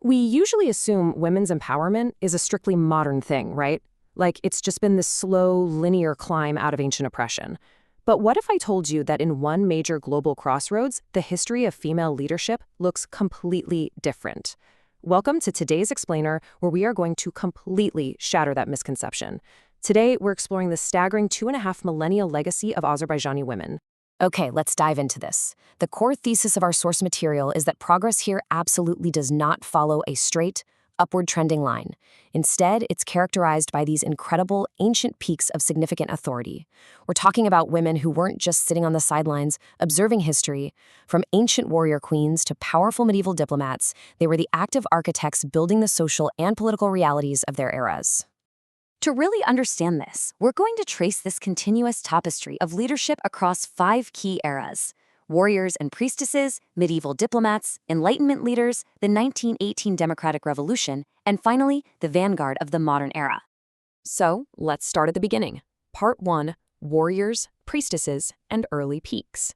We usually assume women's empowerment is a strictly modern thing, right? Like it's just been this slow, linear climb out of ancient oppression. But what if I told you that in one major global crossroads, the history of female leadership looks completely different? Welcome to today's Explainer, where we are going to completely shatter that misconception. Today, we're exploring the staggering 2.5 millennial legacy of Azerbaijani women. Okay, let's dive into this. The core thesis of our source material is that progress here absolutely does not follow a straight, upward trending line. Instead, it's characterized by these incredible, ancient peaks of significant authority. We're talking about women who weren't just sitting on the sidelines, observing history. From ancient warrior queens to powerful medieval diplomats, they were the active architects building the social and political realities of their eras. To really understand this, we're going to trace this continuous tapestry of leadership across 5 key eras: warriors and priestesses, medieval diplomats, Enlightenment leaders, the 1918 Democratic Revolution, and finally, the vanguard of the modern era. So, let's start at the beginning. Part 1, Warriors, Priestesses, and Early Peaks.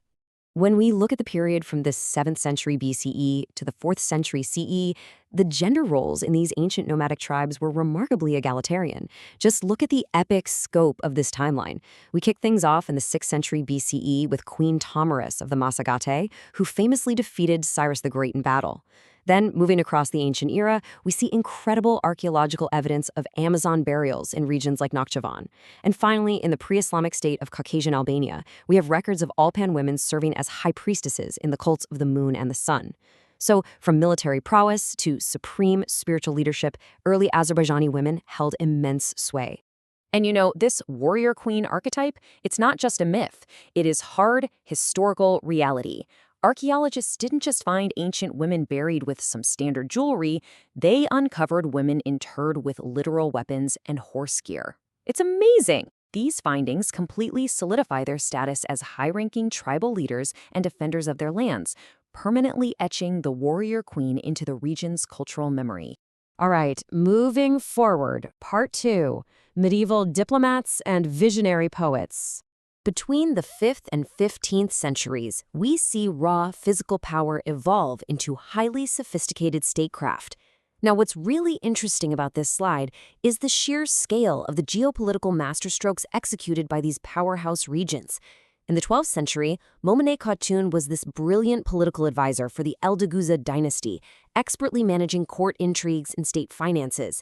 When we look at the period from the 7th century BCE to the 4th century CE, the gender roles in these ancient nomadic tribes were remarkably egalitarian. Just look at the epic scope of this timeline. We kick things off in the 6th century BCE with Queen Tomyris of the Massagetæ, who famously defeated Cyrus the Great in battle. Then, moving across the ancient era, we see incredible archaeological evidence of Amazon burials in regions like Nakhchivan. And finally, in the pre-Islamic state of Caucasian Albania, we have records of Alpan women serving as high priestesses in the cults of the moon and the sun. So, from military prowess to supreme spiritual leadership, early Azerbaijani women held immense sway. And you know, this warrior queen archetype, it's not just a myth. It is hard historical reality. Archaeologists didn't just find ancient women buried with some standard jewelry, they uncovered women interred with literal weapons and horse gear. It's amazing! These findings completely solidify their status as high-ranking tribal leaders and defenders of their lands, permanently etching the warrior queen into the region's cultural memory. All right, moving forward, Part 2, Medieval Diplomats and Visionary Poets. Between the 5th and 15th centuries, we see raw physical power evolve into highly sophisticated statecraft. Now, what's really interesting about this slide is the sheer scale of the geopolitical masterstrokes executed by these powerhouse regions. In the 12th century, Momineh Khatun was this brilliant political advisor for the Eldeguza dynasty, expertly managing court intrigues and state finances.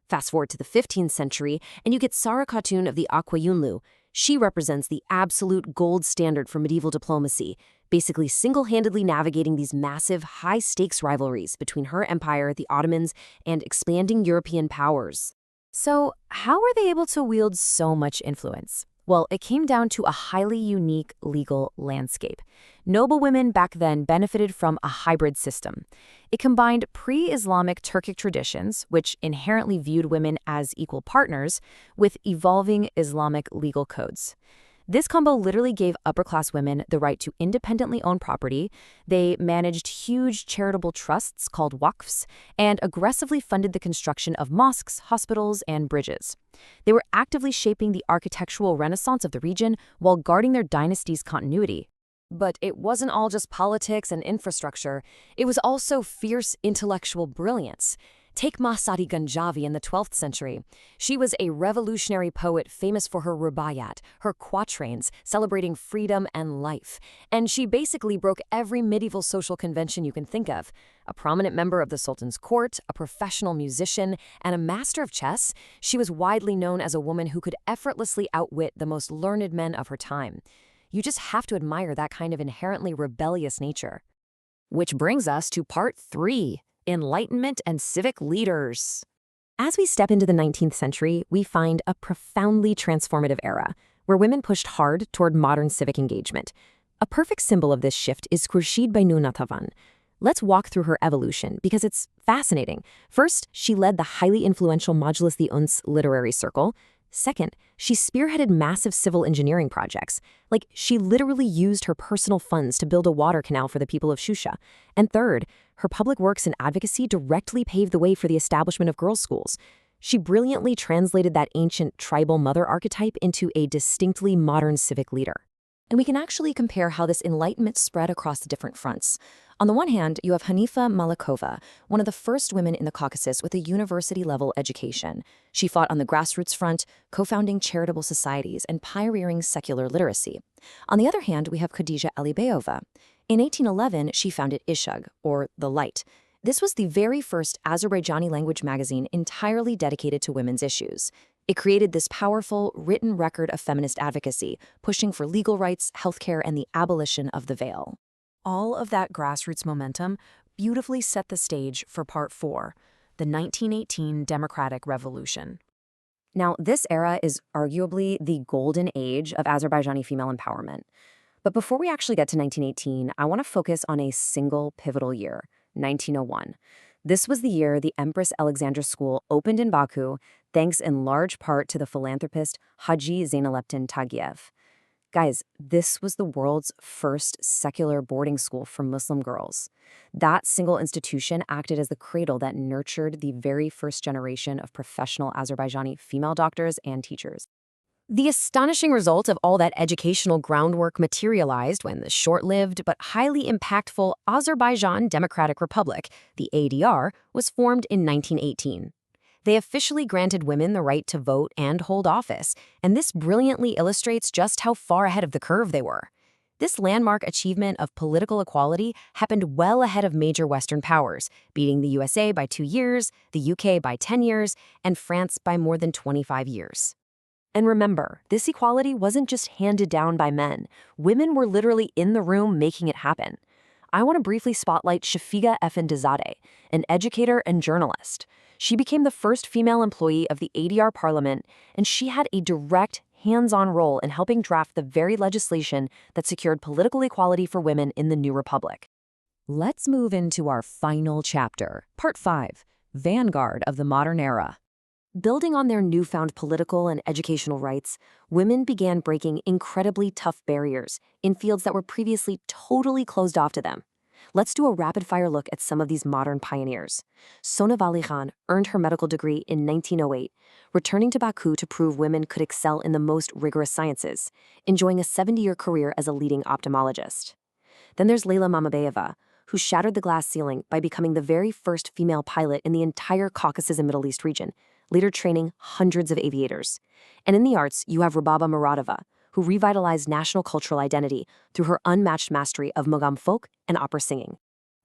Fast forward to the 15th century, and you get Sara Khatun of the Akwayunlu. She represents the absolute gold standard for medieval diplomacy, basically single-handedly navigating these massive, high-stakes rivalries between her empire, the Ottomans, and expanding European powers. So, how were they able to wield so much influence? Well, it came down to a highly unique legal landscape. Noble women back then benefited from a hybrid system. It combined pre-Islamic Turkic traditions, which inherently viewed women as equal partners, with evolving Islamic legal codes. This combo literally gave upper-class women the right to independently own property. They managed huge charitable trusts called waqfs and aggressively funded the construction of mosques, hospitals, and bridges. They were actively shaping the architectural renaissance of the region while guarding their dynasty's continuity. But it wasn't all just politics and infrastructure. It was also fierce intellectual brilliance. Take Mahsati Ganjavi in the 12th century. She was a revolutionary poet famous for her rubaiyat, her quatrains celebrating freedom and life. And she basically broke every medieval social convention you can think of. A prominent member of the Sultan's court, a professional musician, and a master of chess, she was widely known as a woman who could effortlessly outwit the most learned men of her time. You just have to admire that kind of inherently rebellious nature. Which brings us to Part 3. Enlightenment and civic leaders. As we step into the 19th century, we find a profoundly transformative era, where women pushed hard toward modern civic engagement. A perfect symbol of this shift is Khurshid Bainu Natavan. Let's walk through her evolution, because it's fascinating. First, she led the highly influential Majlis the Uns literary circle. Second, she spearheaded massive civil engineering projects. Like, she literally used her personal funds to build a water canal for the people of Shusha. And third, her public works and advocacy directly paved the way for the establishment of girls' schools. She brilliantly translated that ancient tribal mother archetype into a distinctly modern civic leader. And we can actually compare how this enlightenment spread across the different fronts. On the one hand, you have Hanifa Malakova, one of the first women in the Caucasus with a university-level education. She fought on the grassroots front, co-founding charitable societies and pioneering secular literacy. On the other hand, we have Khadija Alibeyova. In 1811, she founded Ishag, or The Light. This was the very first Azerbaijani language magazine entirely dedicated to women's issues. It created this powerful, written record of feminist advocacy, pushing for legal rights, healthcare, and the abolition of the veil. All of that grassroots momentum beautifully set the stage for Part 4, the 1918 Democratic Revolution. Now, this era is arguably the golden age of Azerbaijani female empowerment. But before we actually get to 1918, I want to focus on a single pivotal year, 1901. This was the year the Empress Alexandra School opened in Baku, thanks in large part to the philanthropist Haji Zainaleptin Tagiev. Guys, this was the world's first secular boarding school for Muslim girls. That single institution acted as the cradle that nurtured the very first generation of professional Azerbaijani female doctors and teachers. The astonishing result of all that educational groundwork materialized when the short-lived but highly impactful Azerbaijan Democratic Republic, the ADR, was formed in 1918. They officially granted women the right to vote and hold office, and this brilliantly illustrates just how far ahead of the curve they were. This landmark achievement of political equality happened well ahead of major Western powers, beating the USA by 2 years, the UK by 10 years, and France by more than 25 years. And remember, this equality wasn't just handed down by men. Women were literally in the room making it happen. I want to briefly spotlight Shafiga Efendizadeh, an educator and journalist. She became the first female employee of the ADR parliament, and she had a direct, hands-on role in helping draft the very legislation that secured political equality for women in the new republic. Let's move into our final chapter, Part 5, Vanguard of the Modern Era. Building on their newfound political and educational rights, women began breaking incredibly tough barriers in fields that were previously totally closed off to them. Let's do a rapid-fire look at some of these modern pioneers. Sona Valikhan earned her medical degree in 1908, returning to Baku to prove women could excel in the most rigorous sciences, enjoying a 70-year career as a leading ophthalmologist. Then there's Leyla Mamabeyeva, who shattered the glass ceiling by becoming the very first female pilot in the entire Caucasus and Middle East region, later training hundreds of aviators. And in the arts, you have Rubaba Muradova, who revitalized national cultural identity through her unmatched mastery of Mogam folk and opera singing.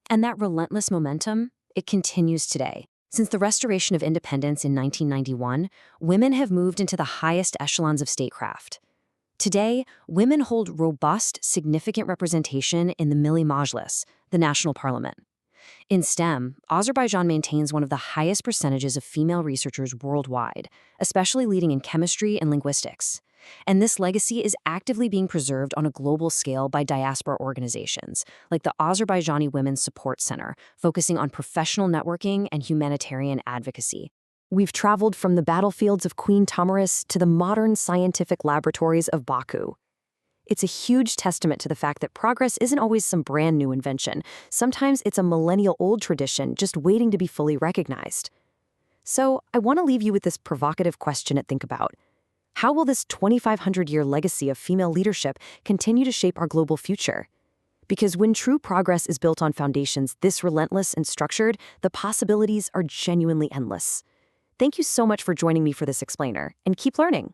And that relentless momentum, it continues today. Since the restoration of independence in 1991, women have moved into the highest echelons of statecraft. Today, women hold robust, significant representation in the Milli Majlis, the national parliament. In STEM, Azerbaijan maintains one of the highest percentages of female researchers worldwide, especially leading in chemistry and linguistics. And this legacy is actively being preserved on a global scale by diaspora organizations, like the Azerbaijani Women's Support Center, focusing on professional networking and humanitarian advocacy. We've traveled from the battlefields of Queen Tamaris to the modern scientific laboratories of Baku. It's a huge testament to the fact that progress isn't always some brand new invention. Sometimes it's a millennial-old tradition just waiting to be fully recognized. So I want to leave you with this provocative question to think about. How will this 2,500-year legacy of female leadership continue to shape our global future? Because when true progress is built on foundations this relentless and structured, the possibilities are genuinely endless. Thank you so much for joining me for this explainer, and keep learning.